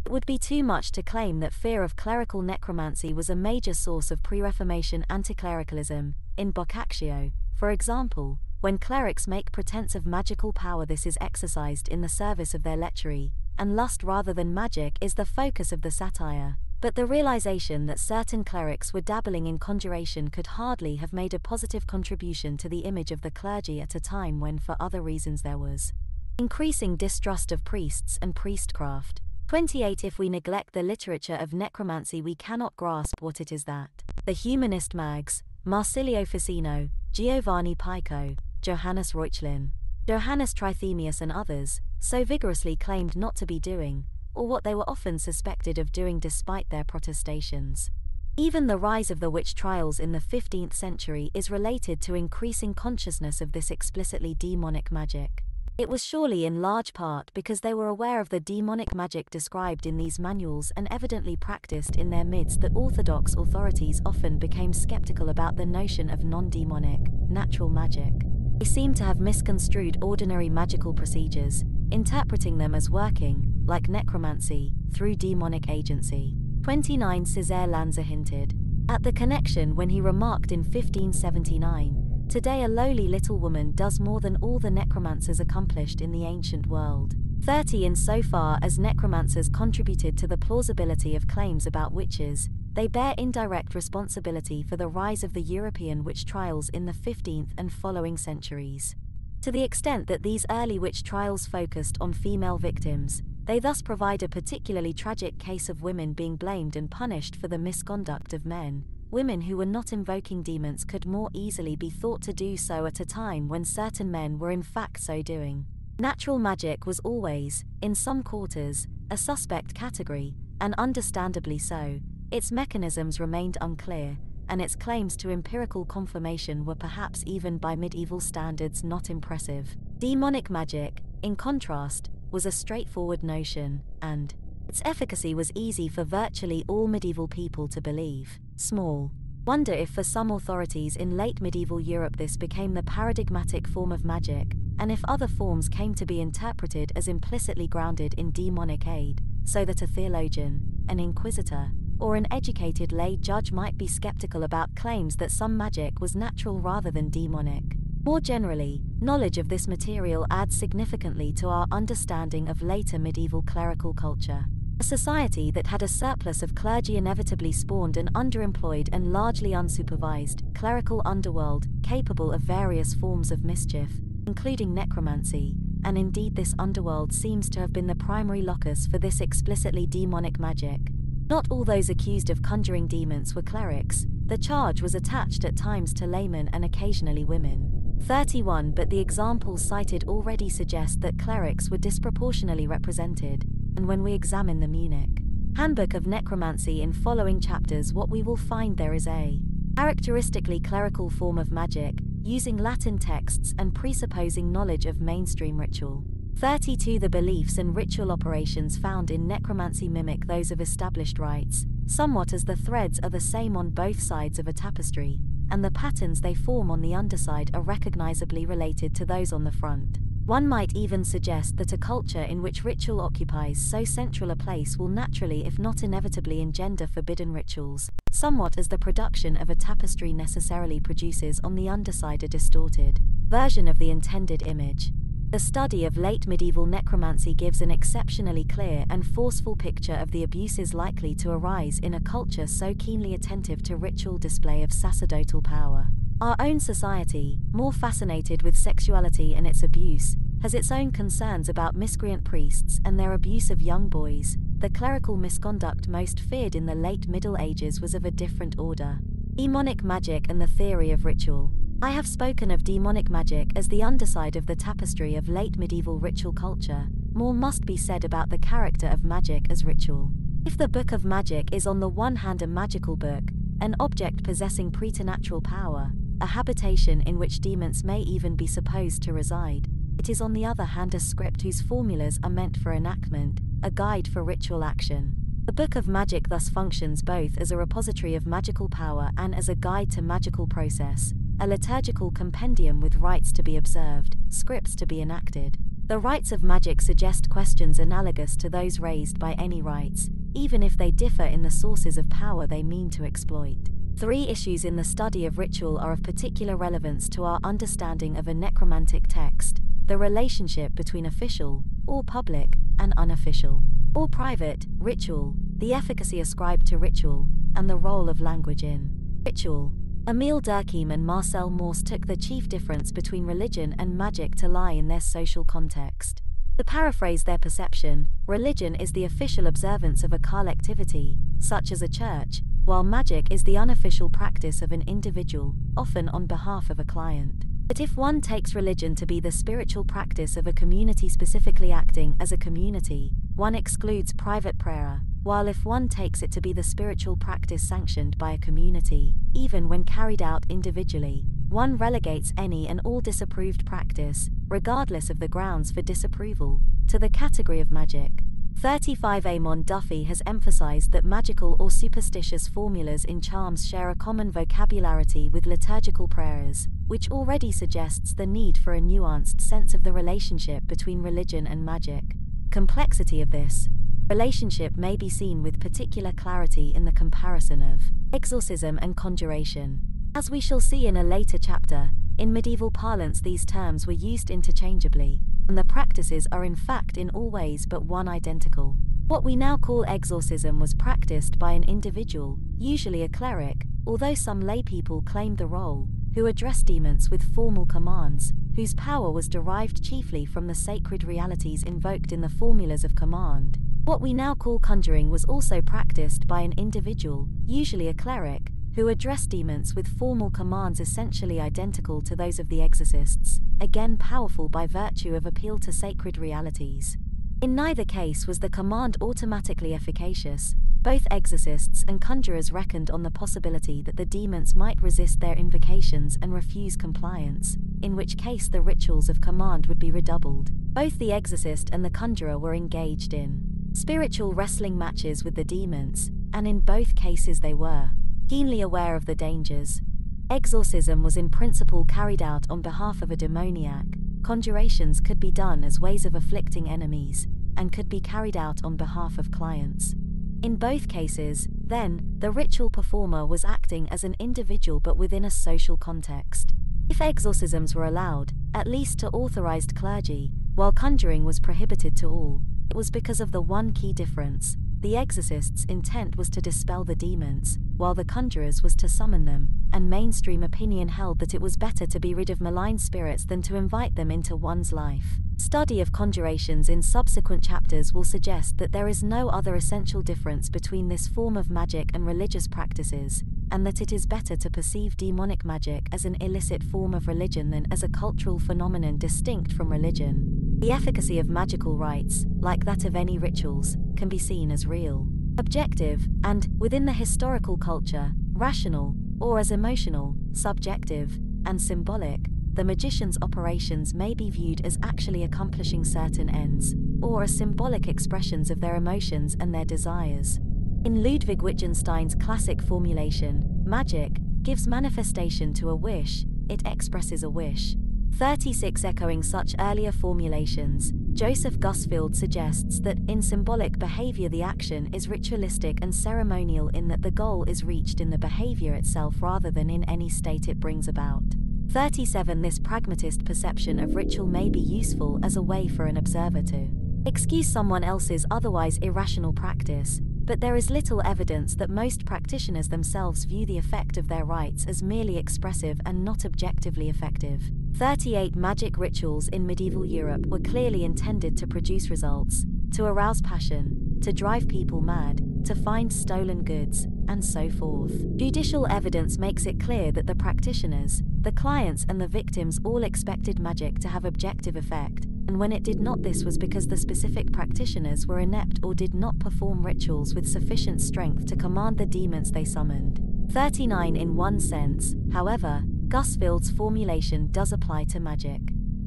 It would be too much to claim that fear of clerical necromancy was a major source of pre-Reformation anticlericalism. In Boccaccio, for example, when clerics make pretense of magical power, this is exercised in the service of their lechery, and lust rather than magic is the focus of the satire. But the realization that certain clerics were dabbling in conjuration could hardly have made a positive contribution to the image of the clergy at a time when, for other reasons, there was increasing distrust of priests and priestcraft. 28. If we neglect the literature of necromancy, we cannot grasp what it is that the humanist mags, Marsilio Ficino, Giovanni Pico, Johannes Reuchlin, Johannes Trithemius and others, so vigorously claimed not to be doing, or what they were often suspected of doing despite their protestations. Even the rise of the witch trials in the 15th century is related to increasing consciousness of this explicitly demonic magic. It was surely in large part because they were aware of the demonic magic described in these manuals and evidently practiced in their midst that orthodox authorities often became skeptical about the notion of non-demonic, natural magic. They seem to have misconstrued ordinary magical procedures, interpreting them as working, like necromancy, through demonic agency. 29. Césaire Lanza hinted at the connection when he remarked in 1579, "Today a lowly little woman does more than all the necromancers accomplished in the ancient world." 30. Insofar as necromancers contributed to the plausibility of claims about witches, they bear indirect responsibility for the rise of the European witch trials in the 15th and following centuries. To the extent that these early witch trials focused on female victims, they thus provide a particularly tragic case of women being blamed and punished for the misconduct of men. Women who were not invoking demons could more easily be thought to do so at a time when certain men were in fact so doing. Natural magic was always, in some quarters, a suspect category, and understandably so. Its mechanisms remained unclear, and its claims to empirical confirmation were perhaps even by medieval standards not impressive. Demonic magic, in contrast, was a straightforward notion, and its efficacy was easy for virtually all medieval people to believe. Small wonder if for some authorities in late medieval Europe this became the paradigmatic form of magic, and if other forms came to be interpreted as implicitly grounded in demonic aid, so that a theologian, an inquisitor, or an educated lay judge might be skeptical about claims that some magic was natural rather than demonic. More generally, knowledge of this material adds significantly to our understanding of later medieval clerical culture. A society that had a surplus of clergy inevitably spawned an underemployed and largely unsupervised clerical underworld capable of various forms of mischief, including necromancy, and indeed this underworld seems to have been the primary locus for this explicitly demonic magic. Not all those accused of conjuring demons were clerics. The charge was attached at times to laymen and occasionally women. 31. But the examples cited already suggest that clerics were disproportionately represented, and when we examine the Munich Handbook of Necromancy in following chapters, what we will find there is a characteristically clerical form of magic, using Latin texts and presupposing knowledge of mainstream ritual. 32. The beliefs and ritual operations found in necromancy mimic those of established rites, somewhat as the threads are the same on both sides of a tapestry, and the patterns they form on the underside are recognizably related to those on the front. One might even suggest that a culture in which ritual occupies so central a place will naturally, if not inevitably, engender forbidden rituals, somewhat as the production of a tapestry necessarily produces on the underside a distorted version of the intended image. The study of late medieval necromancy gives an exceptionally clear and forceful picture of the abuses likely to arise in a culture so keenly attentive to ritual display of sacerdotal power. Our own society, more fascinated with sexuality and its abuse, has its own concerns about miscreant priests and their abuse of young boys. The clerical misconduct most feared in the late Middle Ages was of a different order. Demonic magic and the theory of ritual. I have spoken of demonic magic as the underside of the tapestry of late medieval ritual culture. More must be said about the character of magic as ritual. If the Book of Magic is on the one hand a magical book, an object possessing preternatural power, a habitation in which demons may even be supposed to reside, it is on the other hand a script whose formulas are meant for enactment, a guide for ritual action. The Book of Magic thus functions both as a repository of magical power and as a guide to magical process, a liturgical compendium with rites to be observed, scripts to be enacted. The rites of magic suggest questions analogous to those raised by any rites, even if they differ in the sources of power they mean to exploit. 3 issues in the study of ritual are of particular relevance to our understanding of a necromantic text: the relationship between official, or public, and unofficial, or private, ritual, the efficacy ascribed to ritual, and the role of language in ritual. Emile Durkheim and Marcel Mauss took the chief difference between religion and magic to lie in their social context. To paraphrase their perception, religion is the official observance of a collectivity, such as a church, while magic is the unofficial practice of an individual, often on behalf of a client. But if one takes religion to be the spiritual practice of a community specifically acting as a community, one excludes private prayer, while if one takes it to be the spiritual practice sanctioned by a community, even when carried out individually, one relegates any and all disapproved practice, regardless of the grounds for disapproval, to the category of magic. 35 Eamon Duffy has emphasized that magical or superstitious formulas in charms share a common vocabulary with liturgical prayers, which already suggests the need for a nuanced sense of the relationship between religion and magic. Complexity of this relationship may be seen with particular clarity in the comparison of exorcism and conjuration. As we shall see in a later chapter, in medieval parlance these terms were used interchangeably, and the practices are in fact in all ways but one identical. What we now call exorcism was practiced by an individual, usually a cleric, although some laypeople claimed the role, who addressed demons with formal commands, whose power was derived chiefly from the sacred realities invoked in the formulas of command. What we now call conjuring was also practiced by an individual, usually a cleric, who addressed demons with formal commands essentially identical to those of the exorcists, again powerful by virtue of appeal to sacred realities. In neither case was the command automatically efficacious. Both exorcists and conjurers reckoned on the possibility that the demons might resist their invocations and refuse compliance, in which case the rituals of command would be redoubled. Both the exorcist and the conjurer were engaged in spiritual wrestling matches with the demons, and in both cases they were keenly aware of the dangers. Exorcism was in principle carried out on behalf of a demoniac. Conjurations could be done as ways of afflicting enemies, and could be carried out on behalf of clients. In both cases, then, the ritual performer was acting as an individual but within a social context. If exorcisms were allowed, at least to authorized clergy, while conjuring was prohibited to all, it was because of the one key difference: the exorcist's intent was to dispel the demons, while the conjurer's was to summon them, and mainstream opinion held that it was better to be rid of malign spirits than to invite them into one's life. Study of conjurations in subsequent chapters will suggest that there is no other essential difference between this form of magic and religious practices, and that it is better to perceive demonic magic as an illicit form of religion than as a cultural phenomenon distinct from religion. The efficacy of magical rites, like that of any rituals, can be seen as real, objective, and, within the historical culture, rational, or as emotional, subjective, and symbolic. The magician's operations may be viewed as actually accomplishing certain ends, or as symbolic expressions of their emotions and their desires. In Ludwig Wittgenstein's classic formulation, magic gives manifestation to a wish, it expresses a wish. 36 Echoing such earlier formulations, Joseph Gusfield suggests that in symbolic behavior the action is ritualistic and ceremonial in that the goal is reached in the behavior itself rather than in any state it brings about. 37 This pragmatist perception of ritual may be useful as a way for an observer to excuse someone else's otherwise irrational practice, but there is little evidence that most practitioners themselves view the effect of their rites as merely expressive and not objectively effective. 38 Magic rituals in medieval Europe were clearly intended to produce results, to arouse passion, to drive people mad, to find stolen goods, and so forth. Judicial evidence makes it clear that the practitioners, the clients and the victims all expected magic to have objective effect, and when it did not, this was because the specific practitioners were inept or did not perform rituals with sufficient strength to command the demons they summoned. 39 In one sense, however, Gusfield's formulation does apply to magic.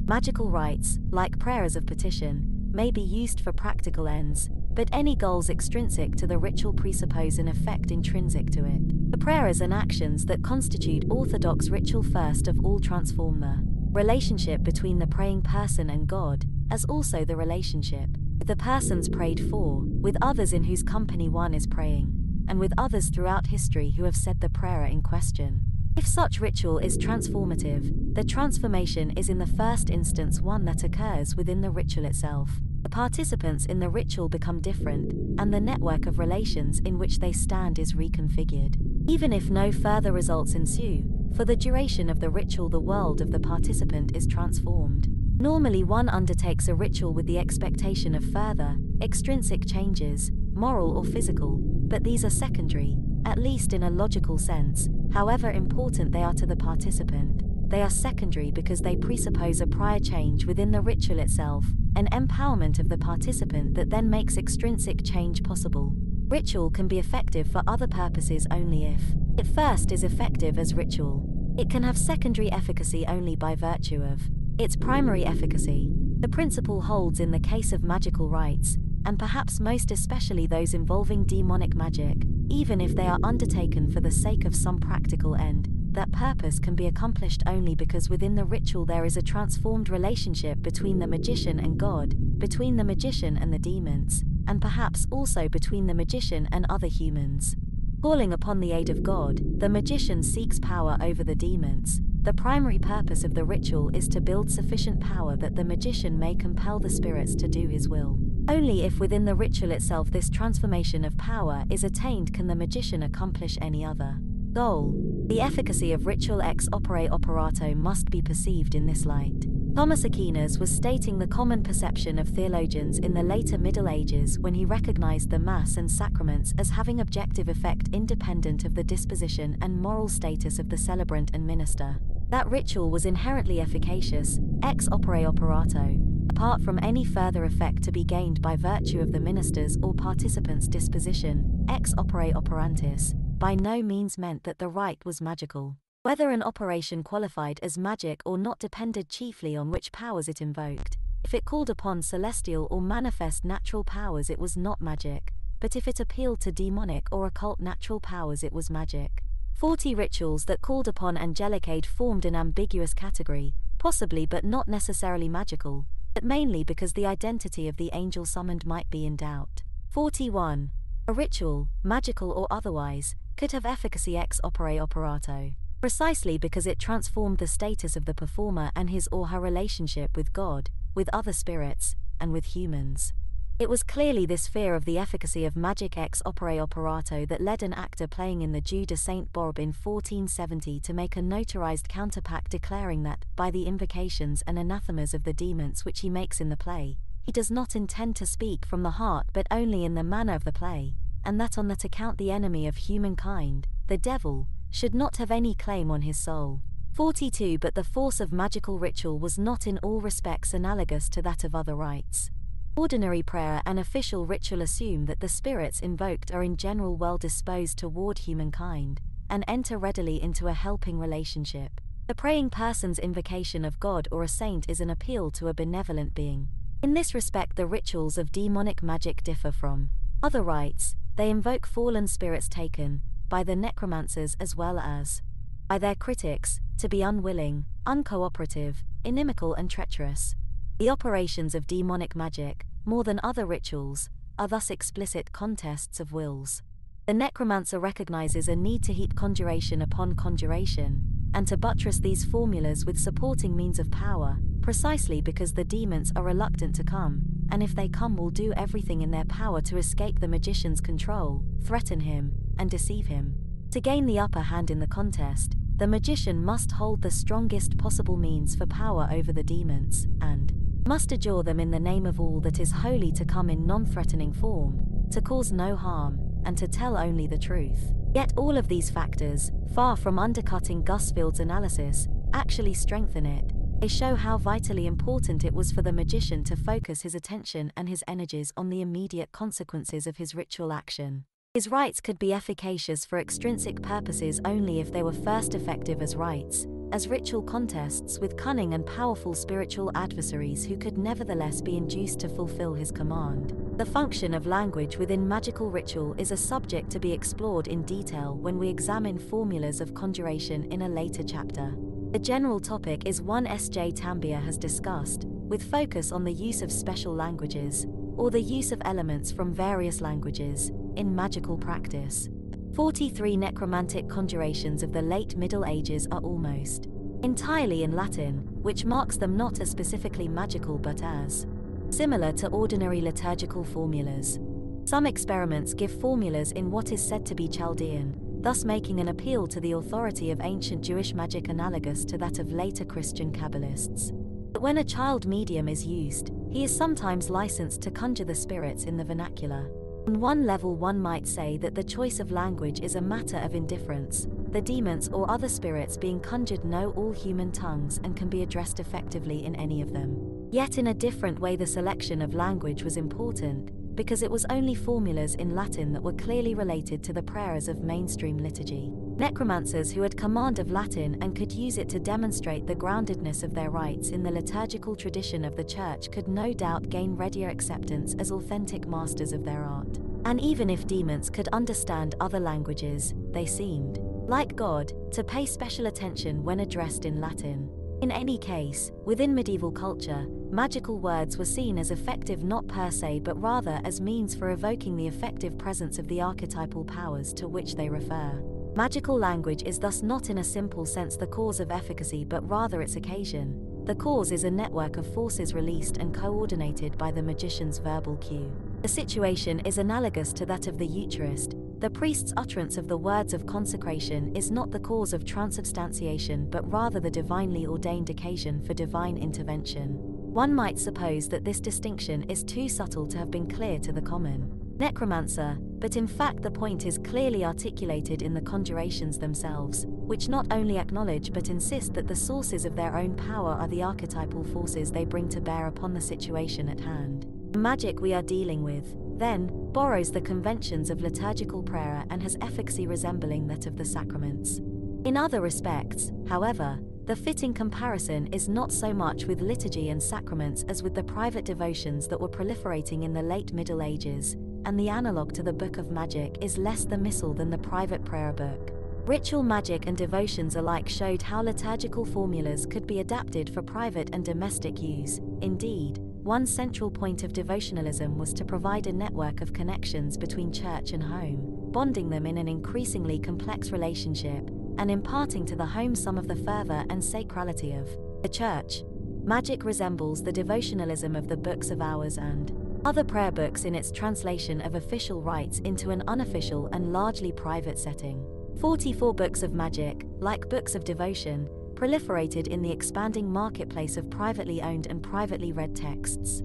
Magical rites, like prayers of petition, may be used for practical ends, but any goals extrinsic to the ritual presuppose an effect intrinsic to it. The prayers and actions that constitute orthodox ritual first of all transform the relationship between the praying person and God, as also the relationship with the persons prayed for, with others in whose company one is praying, and with others throughout history who have said the prayer in question. If such ritual is transformative, the transformation is in the first instance one that occurs within the ritual itself. The participants in the ritual become different, and the network of relations in which they stand is reconfigured. Even if no further results ensue, for the duration of the ritual the world of the participant is transformed. Normally one undertakes a ritual with the expectation of further, extrinsic changes, moral or physical, but these are secondary, at least in a logical sense, however important they are to the participant. They are secondary because they presuppose a prior change within the ritual itself, an empowerment of the participant that then makes extrinsic change possible. Ritual can be effective for other purposes only if it first is effective as ritual. It can have secondary efficacy only by virtue of its primary efficacy. The principle holds in the case of magical rites, and perhaps most especially those involving demonic magic, even if they are undertaken for the sake of some practical end. That purpose can be accomplished only because within the ritual there is a transformed relationship between the magician and God, between the magician and the demons, and perhaps also between the magician and other humans. Calling upon the aid of God, the magician seeks power over the demons. The primary purpose of the ritual is to build sufficient power that the magician may compel the spirits to do his will. Only if within the ritual itself this transformation of power is attained can the magician accomplish any other goal. The efficacy of ritual ex opere operato must be perceived in this light. Thomas Aquinas was stating the common perception of theologians in the later Middle Ages when he recognized the Mass and sacraments as having objective effect independent of the disposition and moral status of the celebrant and minister. That ritual was inherently efficacious, ex opere operato, apart from any further effect to be gained by virtue of the minister's or participant's disposition, ex opere operantis, by no means meant that the rite was magical. Whether an operation qualified as magic or not depended chiefly on which powers it invoked. If it called upon celestial or manifest natural powers it was not magic, but if it appealed to demonic or occult natural powers it was magic. 40 rituals that called upon angelic aid formed an ambiguous category, possibly but not necessarily magical, but mainly because the identity of the angel summoned might be in doubt. 41. A ritual, magical or otherwise, could have efficacy ex opere operato, precisely because it transformed the status of the performer and his or her relationship with God, with other spirits, and with humans. It was clearly this fear of the efficacy of magic ex opere operato that led an actor playing in the Jeu de Saint Barbe in 1470 to make a notarized counterpact declaring that, by the invocations and anathemas of the demons which he makes in the play, he does not intend to speak from the heart but only in the manner of the play, and that on that account the enemy of humankind, the devil, should not have any claim on his soul. 42. But the force of magical ritual was not in all respects analogous to that of other rites. Ordinary prayer and official ritual assume that the spirits invoked are in general well disposed toward humankind, and enter readily into a helping relationship. The praying person's invocation of God or a saint is an appeal to a benevolent being. In this respect the rituals of demonic magic differ from other rites. They invoke fallen spirits taken, by the necromancers as well as by their critics, to be unwilling, uncooperative, inimical and treacherous. The operations of demonic magic, more than other rituals, are thus explicit contests of wills. The necromancer recognizes a need to heap conjuration upon conjuration, and to buttress these formulas with supporting means of power, precisely because the demons are reluctant to come, and if they come will do everything in their power to escape the magician's control, threaten him, and deceive him. To gain the upper hand in the contest, the magician must hold the strongest possible means for power over the demons, and must adjure them in the name of all that is holy to come in non-threatening form, to cause no harm, and to tell only the truth. Yet all of these factors, far from undercutting Gusfield's analysis, actually strengthen it. They show how vitally important it was for the magician to focus his attention and his energies on the immediate consequences of his ritual action. His rites could be efficacious for extrinsic purposes only if they were first effective as rites, as ritual contests with cunning and powerful spiritual adversaries who could nevertheless be induced to fulfill his command. The function of language within magical ritual is a subject to be explored in detail when we examine formulas of conjuration in a later chapter. The general topic is one S.J. Tambia has discussed, with focus on the use of special languages, or the use of elements from various languages, in magical practice. 43 necromantic conjurations of the late Middle Ages are almost entirely in Latin, which marks them not as specifically magical but as similar to ordinary liturgical formulas. Some experiments give formulas in what is said to be Chaldean, thus making an appeal to the authority of ancient Jewish magic analogous to that of later Christian Kabbalists. But when a child medium is used, he is sometimes licensed to conjure the spirits in the vernacular. On one level, one might say that the choice of language is a matter of indifference. The demons or other spirits being conjured know all human tongues and can be addressed effectively in any of them. Yet in a different way, the selection of language was important, because it was only formulas in Latin that were clearly related to the prayers of mainstream liturgy. Necromancers who had command of Latin and could use it to demonstrate the groundedness of their rites in the liturgical tradition of the Church could no doubt gain readier acceptance as authentic masters of their art. And even if demons could understand other languages, they seemed, like God, to pay special attention when addressed in Latin. In any case, within medieval culture, magical words were seen as effective not per se but rather as means for evoking the effective presence of the archetypal powers to which they refer. Magical language is thus not in a simple sense the cause of efficacy but rather its occasion. The cause is a network of forces released and coordinated by the magician's verbal cue. The situation is analogous to that of the Eucharist. The priest's utterance of the words of consecration is not the cause of transubstantiation but rather the divinely ordained occasion for divine intervention. One might suppose that this distinction is too subtle to have been clear to the common necromancer, but in fact the point is clearly articulated in the conjurations themselves, which not only acknowledge but insist that the sources of their own power are the archetypal forces they bring to bear upon the situation at hand. The magic we are dealing with, then, borrows the conventions of liturgical prayer and has efficacy resembling that of the sacraments. In other respects, however, the fitting comparison is not so much with liturgy and sacraments as with the private devotions that were proliferating in the late Middle Ages, and the analogue to the Book of Magic is less the missal than the private prayer book. Ritual magic and devotions alike showed how liturgical formulas could be adapted for private and domestic use. Indeed, one central point of devotionalism was to provide a network of connections between church and home, bonding them in an increasingly complex relationship, and imparting to the home some of the fervor and sacrality of the church. Magic resembles the devotionalism of the Books of Hours and other prayer books in its translation of official rites into an unofficial and largely private setting. 44 books of magic, like books of devotion, proliferated in the expanding marketplace of privately owned and privately read texts.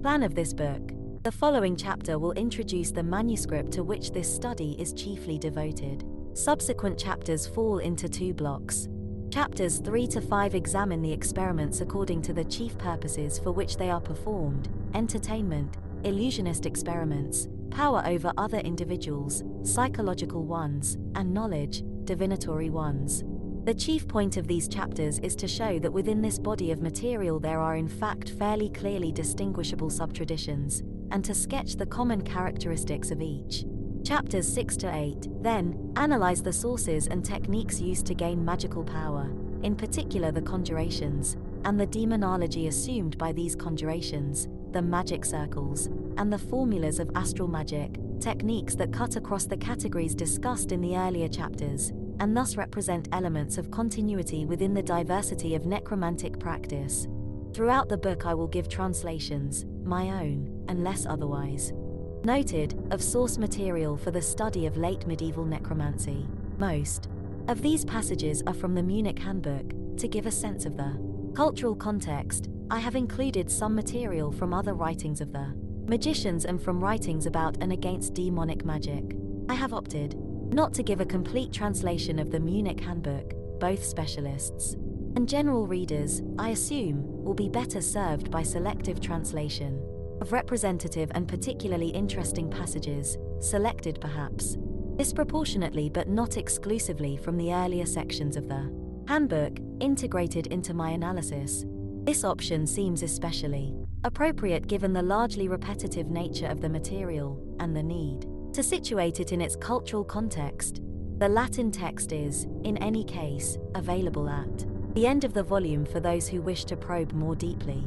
Plan of this book. The following chapter will introduce the manuscript to which this study is chiefly devoted. Subsequent chapters fall into two blocks. Chapters 3 to 5 examine the experiments according to the chief purposes for which they are performed: entertainment, illusionist experiments, power over other individuals, psychological ones, and knowledge, divinatory ones. The chief point of these chapters is to show that within this body of material there are in fact fairly clearly distinguishable subtraditions, and to sketch the common characteristics of each. Chapters 6 to 8, then, analyze the sources and techniques used to gain magical power, in particular the conjurations, and the demonology assumed by these conjurations, the magic circles, and the formulas of astral magic, techniques that cut across the categories discussed in the earlier chapters, and thus represent elements of continuity within the diversity of necromantic practice. Throughout the book I will give translations, my own, unless otherwise noted, of source material for the study of late medieval necromancy. Most of these passages are from the Munich Handbook. To give a sense of the cultural context, I have included some material from other writings of the magicians and from writings about and against demonic magic. I have opted not to give a complete translation of the Munich Handbook. Both specialists and general readers, I assume, will be better served by selective translation of representative and particularly interesting passages, selected perhaps disproportionately but not exclusively from the earlier sections of the handbook, integrated into my analysis. This option seems especially appropriate given the largely repetitive nature of the material, and the need to situate it in its cultural context. The Latin text is, in any case, available at The end of the volume for those who wish to probe more deeply.